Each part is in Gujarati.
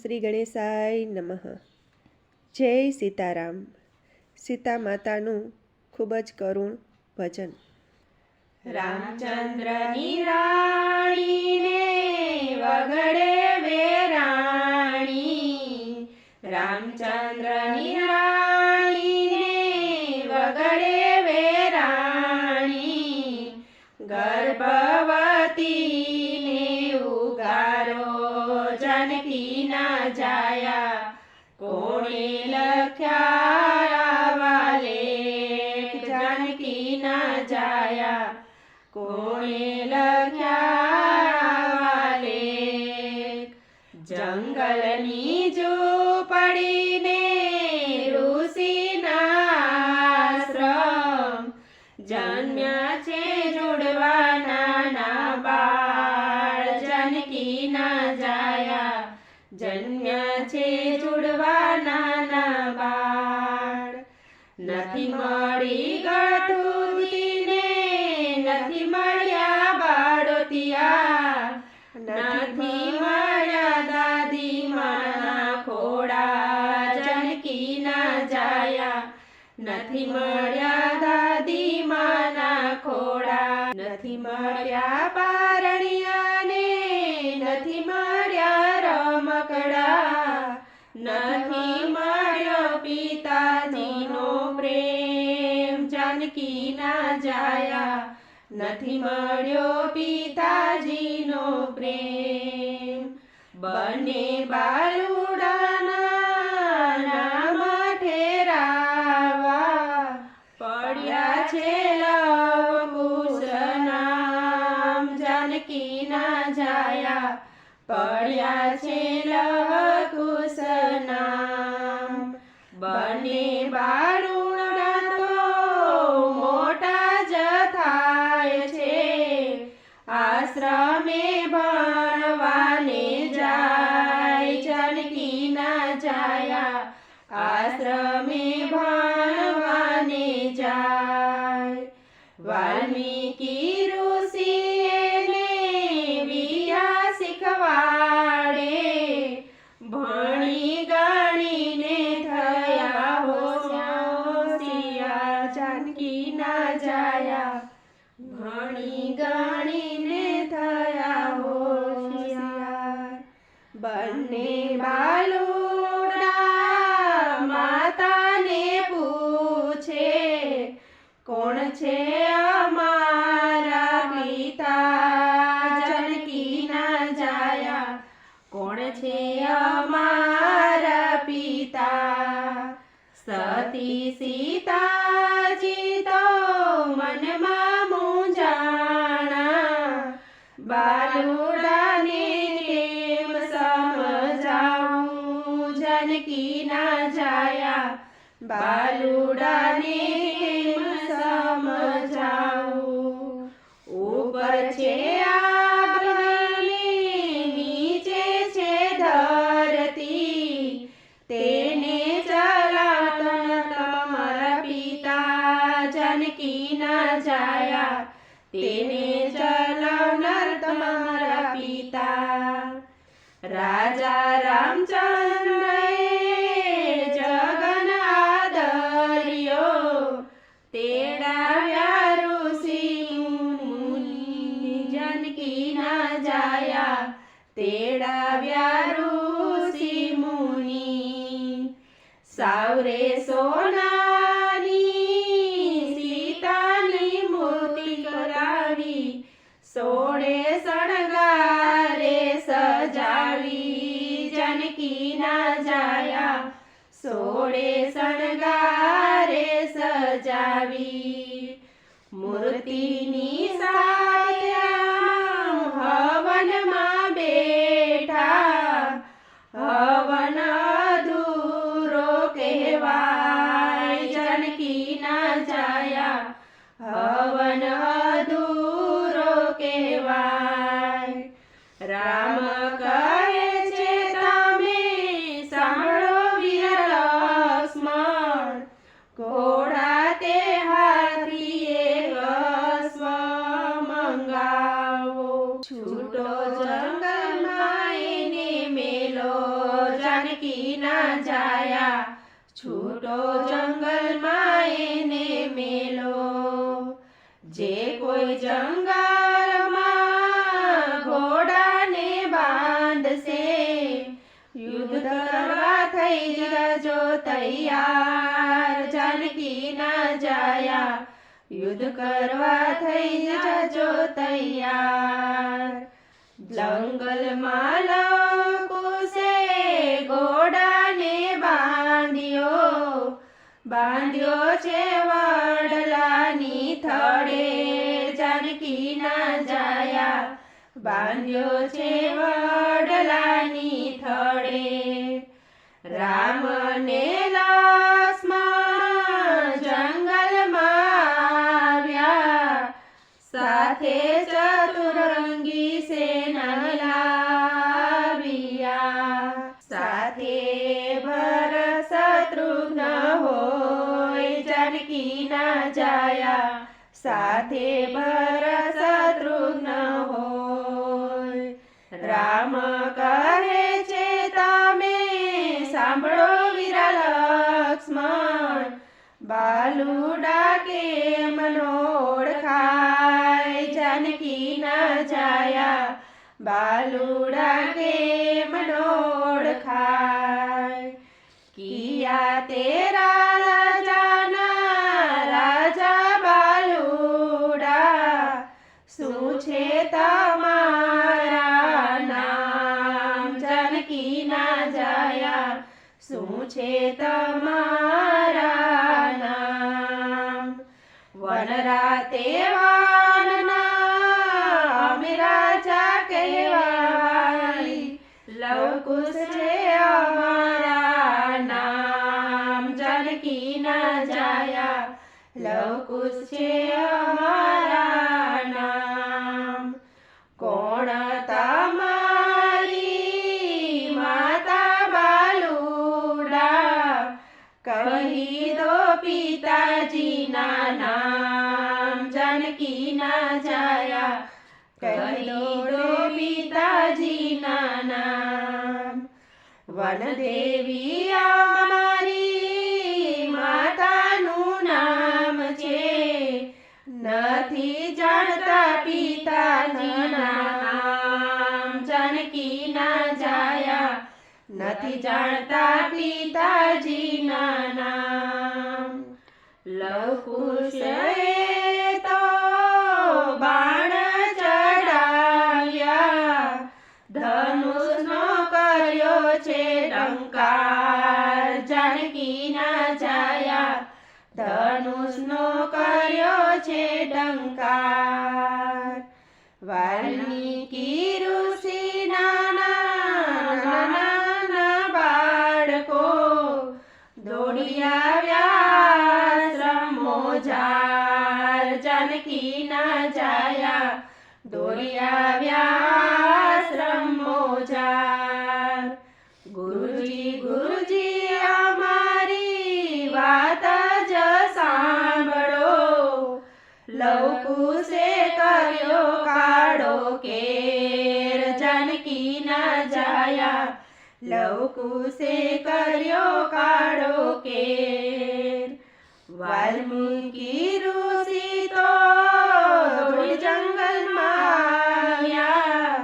શ્રી ગણેશાય નમઃ. જય સીતારામ. સીતા માતાનું ખૂબ જ કરુણ ભજન. રામચંદ્રની રાણીને વગડે વેરાણી, રામચંદ્રની રાણીને વગડે વેરાણી, ગર્ભવતીને ઉગારો જાનકી ના જાયા, કોણે લખ્યા આવા લેખ જાનકી ના જાયા, કોણે લખ્યા આવા લેખ. જંગલની ઝૂંપડીને ઋષિના આશ્રમ, જન્મ્યા છે જોડવા નાના બાળ જાનકી ના જાયા, જન્મ્યા છે જોડવા નાના બાળ. નથી મળી ગળથૂથીને, નથી મળ્યા બાળોતિયા, નથી મળ્યા દાદી માના ખોડા જાનકી ના જાયા, નથી મળ્યા દાદી માના ખોડા. નથી મળ્યા પારણિયાને, નથી મળ્યા રમકડા, નથી મળ્યો પિતાજીનો પ્રેમ જાનકી ના જાયા, નથી મળ્યો પિતાજીનો પ્રેમ. બંને બાલુડાના નામ ઠેરાવા, પડ્યા છે લવકુશ નામ જાનકી ના જાયા, પડ્યા છે લવકુશ નામ. બંને બાલુડા તો મોટા જ થાય છે, આશ્રમે ભણવાને જાય જાનકી ના જાયા, આશ્રમે ભણવાને જાય. વાલ્મીકી ઋષિએ વિદ્યા શીખવાડે, ભણી ગણીને થયા હોશિયાર જાનકી ના જાયા, ભણી ગણીને થયા હોશિયાર. બંને બાલુડા માતાને પૂછે, કોણ છે અમારા પિતા જાનકી ના જાયા, કોણ છે અમારા પિતા. સતી સીતાજી તો મનમાં મૂંઝાણા, બાલુડાને કેમ સમજાવું જાનકી ના જાયા, બાલુડાને કેમ સમજાવું. ઉપર છે આગ નીચે છે ધરતી, તેને ચલાવતો તમારા પિતા જાનકી ના જાયા, તેને ચલાવનાર તમારા પિતા. રાજા રામચંદ્રએ જગન આદર્યો, તેડાવ્યા ઋષિ મુનિ જાનકી ના જાયા, તેડાવ્યા ઋષિ મુનિ. સાવરે સોનાની સીતાની મૂર્તિ કરાવી, સોળે શણગારે સજાવી જાનકી ના જાયા, સોળે શણગારે સજાવી. મૂર્તિની સાથે હવનમાં બેઠા, હવન અધૂરો કહેવાય જાનકી ના જાયા, હવન અધૂરો કહેવાય. રામ કહે છે તમે સાંભળો વીર લક્ષ્મણ, ઘોડા તે હાથીએ અશ્વ મંગાવો, છૂટો જંગલમાં એને મેલો જે કોઈ જંગલમાં ઘોડાને બાંધશે, યુદ્ધ કરવા થઈ જજો તૈયાર, જાનકી ના જાયા યુદ્ધ કરવા થઈ જજો તૈયાર. જંગલમાં લવકુશે ઘોડાને બાંધ્યો છે વડલાની થડે, જાનકી ના જાયા બાંધ્યો છે વડલાની થડે. રામ ને લક્ષ્મણ જંગલમાં આવ્યા, સાથે ચતુરંગી સેના લાવ્યા. સાથે ભરત શત્રુઘ્ન હોય, જાનકી ના જાયા સાથે ભરત શત્રુઘ્ન હોય. રામ કહે છે તમે સાંભળો વીરા લક્ષ્મણ, બાલુડા કેમ નો ઓળખાય, જાનકી ના જાયા બાલુડા કેમ નો ઓળખાય. કિયા તેરા રાજા બાલુડા, શું છે તમારા નામ, જાનકી ના જાયા શું છે તમારા નામ. વનરાતે વાનના અમે રાજા કહેવાય, લવકુશ છે અમારા નામ, જાનકી ના જાયા લવકુશ છે અમારા નામ. કોણ તમારી માતા બાલુડા, કહી દો પિતાજીના નામ, જાનકી ના જાયા કહી દો પિતાજીના નામ. વનદેવી અમારી માતાનું નામ છે, નથી જાણતા પિતાજીના નામ, જાનકી ના જાયા નથી જાણતા પિતાજીના નામ. લવકુશે તો બાણ ચડાવ્યા, ધનુષનો કર્યો છે ટંકાર, જાનકી ના જાયા ધનુષનો કર્યો છે ટંકાર. વાલ્મીકી ઋષિ નાના બાળકો દોડી આવ્યા આશ્રમો જાર, જાનકી ના જાયા દોડી આવ્યા આશ્રમો જાર. ગુરુજી અમારી વાત જ સાંભળો, લવકુશે કર્યો કાળો કેર, જાનકી ના જાયા લવકુશે કર્યો કાળો કેર. વાલ્મીકી ઋષિ તો જંગલમાં આવ્યા,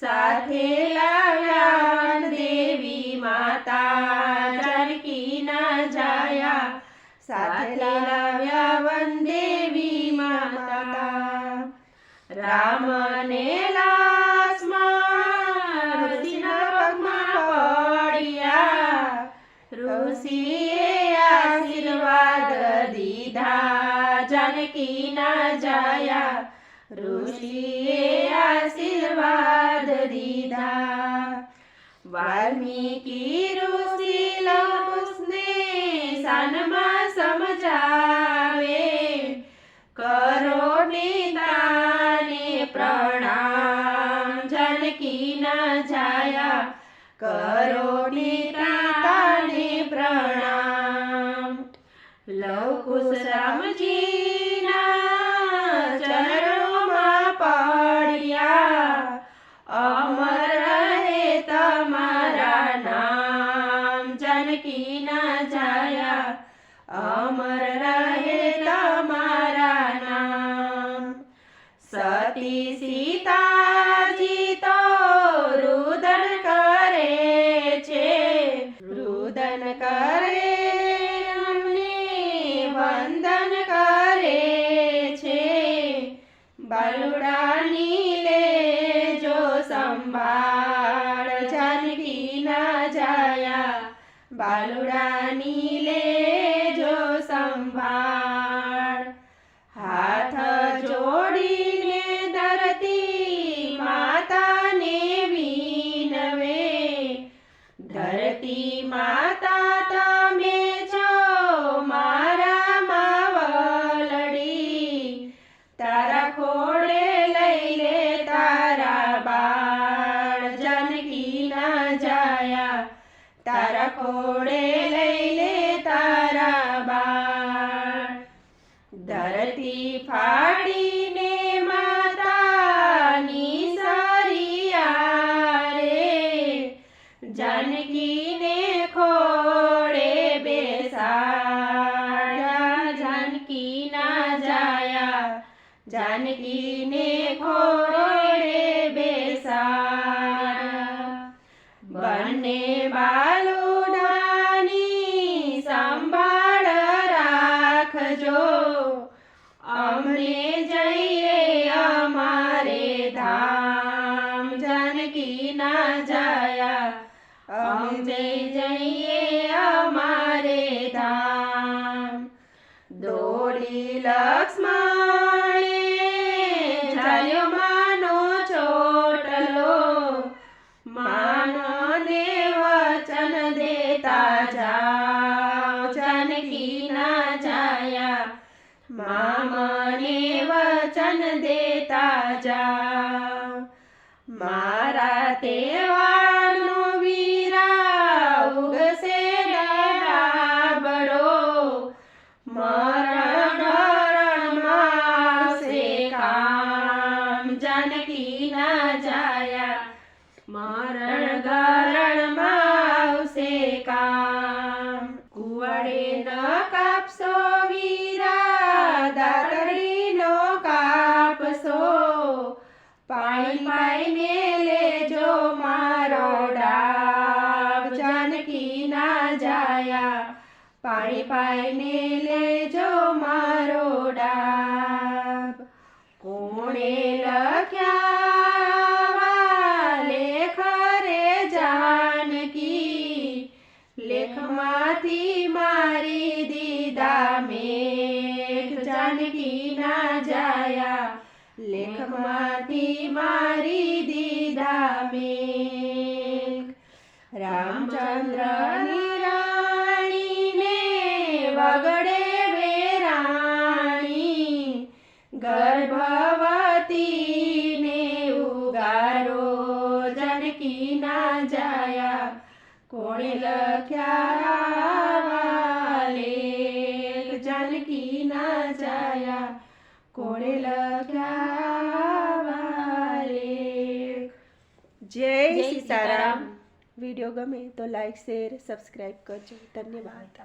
સાથે લાવ્યા દેવી માતા, જાનકી ના જાયા સાથે લાવ્યા વનદેવી માતા. રામ ને લક્ષ્મણ ઋષિના પગમાં પડ્યા, ઋષિએ આશીર્વાદ દીધા, જાનકી ના જાયા ઋષિએ આશીર્વાદ દીધા. વાલ્મીકી ઋષિ લવકુશને સાનમાં સમજાવે, કરો પિતાને પ્રણામ, જાનકી ના જાયા કરો પિતાને પ્રણામ. લવકુશ રામજીના ચરણોમાં પડ્યા, અમર રહે તમારા નામ, જાનકી ના જાયા અમર રહે તમારા નામ. સતી સીતાજી તો રુદન કરે છે, રુદન કરે અમને વંદન કરે છે, બાલુડાની લેજો સંભાળ જાનકી ના જાયા, બાલુડાની લેજો સંભાળ. હાથ જોડીને ધરતી માતાને વિનવે, ધરતી માતા તમે છો મારા માવલડી, તારા ખોળે લઈ લે તારા બાળ જાનકી ના જાયા, તારા ખોળે લઈ લે તારા બાળ. ધરતી ફાડીને માતાની સરિયા રે, જાનકીને ખોળે બેસાડ્યા, જાનકી ના જાયા, જાનકીને ખોળે બેસાડ્યા. બંને બાલુડાની સંભાળ રાખજો, અમને જઈએ અમારે ધામ જાનકી ના જાયા, અમને જઈએ અમારે ધામ. દોડી લક્ષ્મણે ઝાલ્યો માનો ચોટલો, માનને વચન દેતા જાઓ જાનકી ના જાયા, મામને વચન દેતા જાઓ. મારા તહેવારનો વીરા ઉગશે ડાબડો, મરણ ગરણમાં આવશે કામ જાનકી ના જાયા, મરણ ગરણમાં આવશે કામ. કુવડે ન કાપશો વીરા, દાતરડી નો કાપશો, પાણી પાઈને લેજો મારો ડાબ જાનકી ના જાયા, પાણી પાઈને લેજો મારો ડાબ. કોણે લખ્યા લેખ રે જાનકી, લેખમાંથી મારી દીધા મેઘ જાનકી ના જાયા, લેખમાંથી મારી દીધા મેઘ. રામચંદ્રની રાણીને વગડે વેરાણી, ગર્ભવતીને ઉગારો જાનકી ના જાયા, કોણે લખ્યા લેખ જાનકી ના જાયા, કોણે લખ્યા લેખ. જય સીતારામ. વિડીયો ગમે તો લાઈક શેર સબસ્ક્રાઈબ કરજો. ધન્યવાદ.